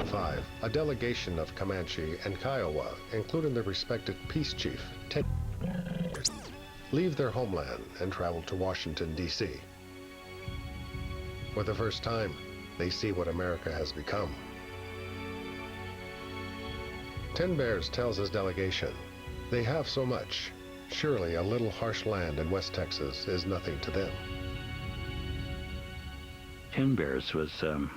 5, a delegation of Comanche and Kiowa, including the respected peace chief, Ten Bears, leave their homeland and travel to Washington, D.C. For the first time, they see what America has become. Ten Bears tells his delegation, they have so much. Surely a little harsh land in West Texas is nothing to them. Ten Bears was an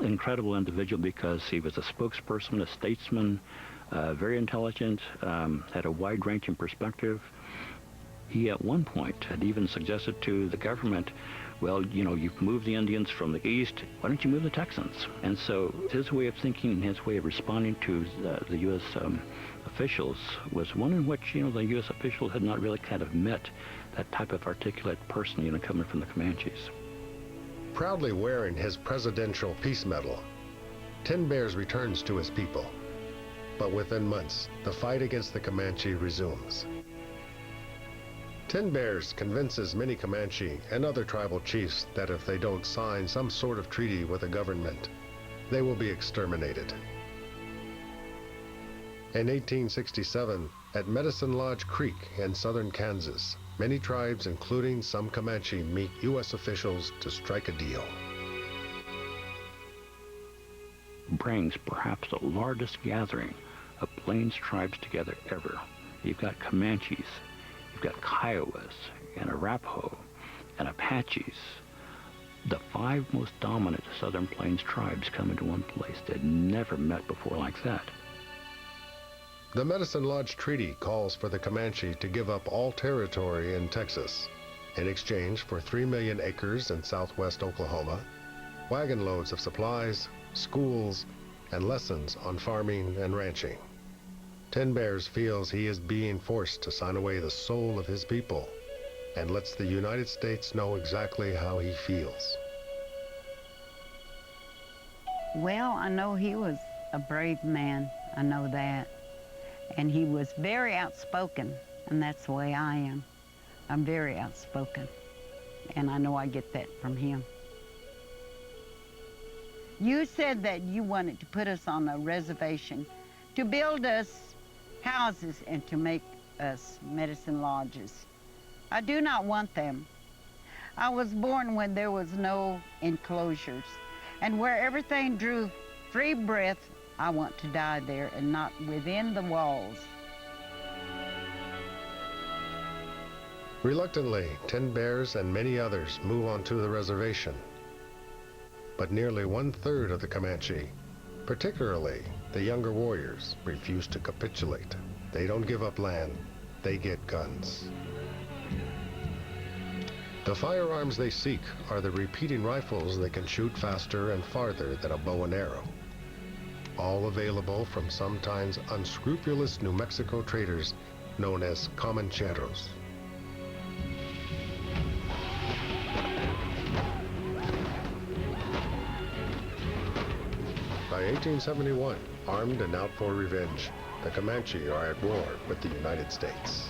incredible individual because he was a spokesperson, a statesman, very intelligent, had a wide-ranging perspective. He at one point had even suggested to the government, well, you know, you've moved the Indians from the east, why don't you move the Texans? And so his way of thinking, his way of responding to the U.S. Officials was one in which, you know, the U.S. officials had not really kind of met that type of articulate person, you know, coming from the Comanches. Proudly wearing his Presidential Peace Medal, Ten Bears returns to his people. But within months, the fight against the Comanche resumes. Ten Bears convinces many Comanche and other tribal chiefs that if they don't sign some sort of treaty with the government, they will be exterminated. In 1867, at Medicine Lodge Creek in southern Kansas, many tribes, including some Comanche, meet U.S. officials to strike a deal. Brings perhaps the largest gathering of Plains tribes together ever. You've got Comanches, you've got Kiowas, and Arapaho, and Apaches. The 5 most dominant Southern Plains tribes come into one place. They'd never met before like that. The Medicine Lodge Treaty calls for the Comanche to give up all territory in Texas in exchange for 3 million acres in southwest Oklahoma, wagon loads of supplies, schools, and lessons on farming and ranching. Ten Bears feels he is being forced to sign away the soul of his people and lets the United States know exactly how he feels. Well, I know he was a brave man. I know that. And he was very outspoken, and that's the way I am. I'm very outspoken, and I know I get that from him. You said that you wanted to put us on a reservation to build us houses and to make us medicine lodges. I do not want them. I was born when there was no enclosures, and where everything drew free breath, I want to die there and not within the walls. Reluctantly, Ten Bears and many others move onto the reservation. But nearly 1/3 of the Comanche, particularly the younger warriors, refuse to capitulate. They don't give up land, they get guns. The firearms they seek are the repeating rifles that can shoot faster and farther than a bow and arrow. All available from sometimes unscrupulous New Mexico traders known as Comancheros. By 1871, armed and out for revenge, the Comanche are at war with the United States.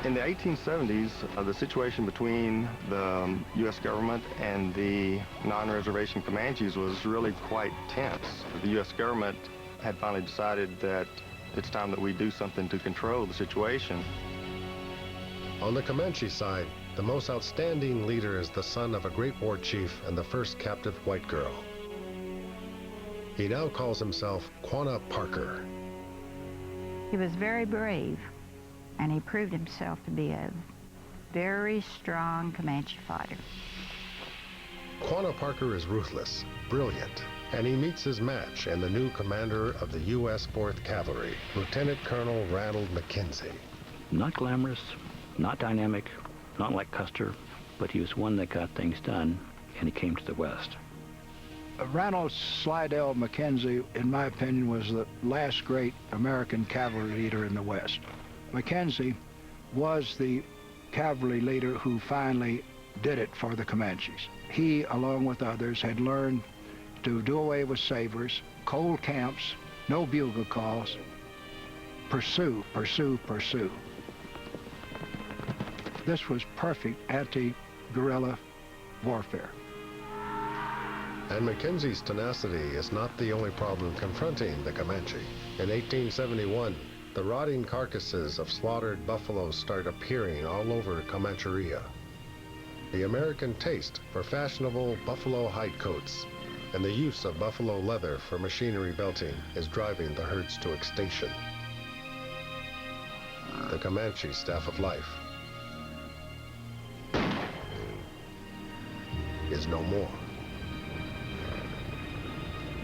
In the 1870s, the situation between the U.S. government and the non-reservation Comanches was really quite tense. The U.S. government had finally decided that it's time that we do something to control the situation. On the Comanche side, the most outstanding leader is the son of a great war chief and the first captive white girl. He now calls himself Quanah Parker. He was very brave, and he proved himself to be a very strong Comanche fighter. Quanah Parker is ruthless, brilliant, and he meets his match in the new commander of the U.S. 4th Cavalry, Lieutenant Colonel Ranald McKenzie. Not glamorous, not dynamic, not like Custer, but he was one that got things done, and he came to the West. Ranald Slidell McKenzie, in my opinion, was the last great American cavalry leader in the West. McKenzie was the cavalry leader who finally did it for the Comanches. He, along with others, had learned to do away with sabers, cold camps, no bugle calls, pursue, pursue, pursue. This was perfect anti-guerrilla warfare. And Mackenzie's tenacity is not the only problem confronting the Comanche. In 1871, the rotting carcasses of slaughtered buffaloes start appearing all over Comancheria. The American taste for fashionable buffalo hide coats and the use of buffalo leather for machinery belting is driving the herds to extinction. The Comanche staff of life is no more.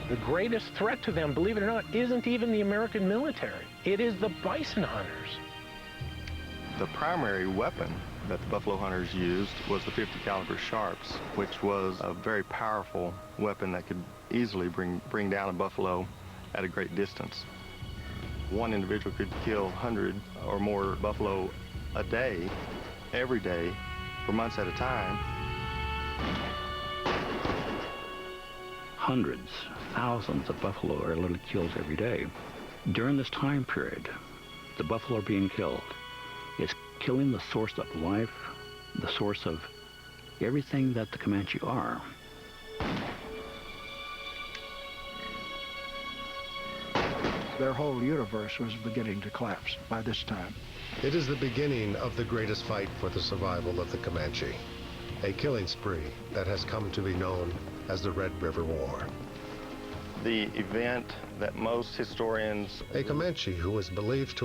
The greatest threat to them, believe it or not, isn't even the American military. It is the bison hunters. The primary weapon that the buffalo hunters used was the 50 caliber sharps, which was a very powerful weapon that could easily bring down a buffalo at a great distance. One individual could kill 100 or more buffalo a day, every day, for months at a time. Hundreds, thousands of buffalo are literally killed every day. During this time period, the buffalo being killed is killing the source of life, the source of everything that the Comanche are. Their whole universe was beginning to collapse by this time. It is the beginning of the greatest fight for the survival of the Comanche, a killing spree that has come to be known as the Red River War. The event that most historians... A Comanche who is believed to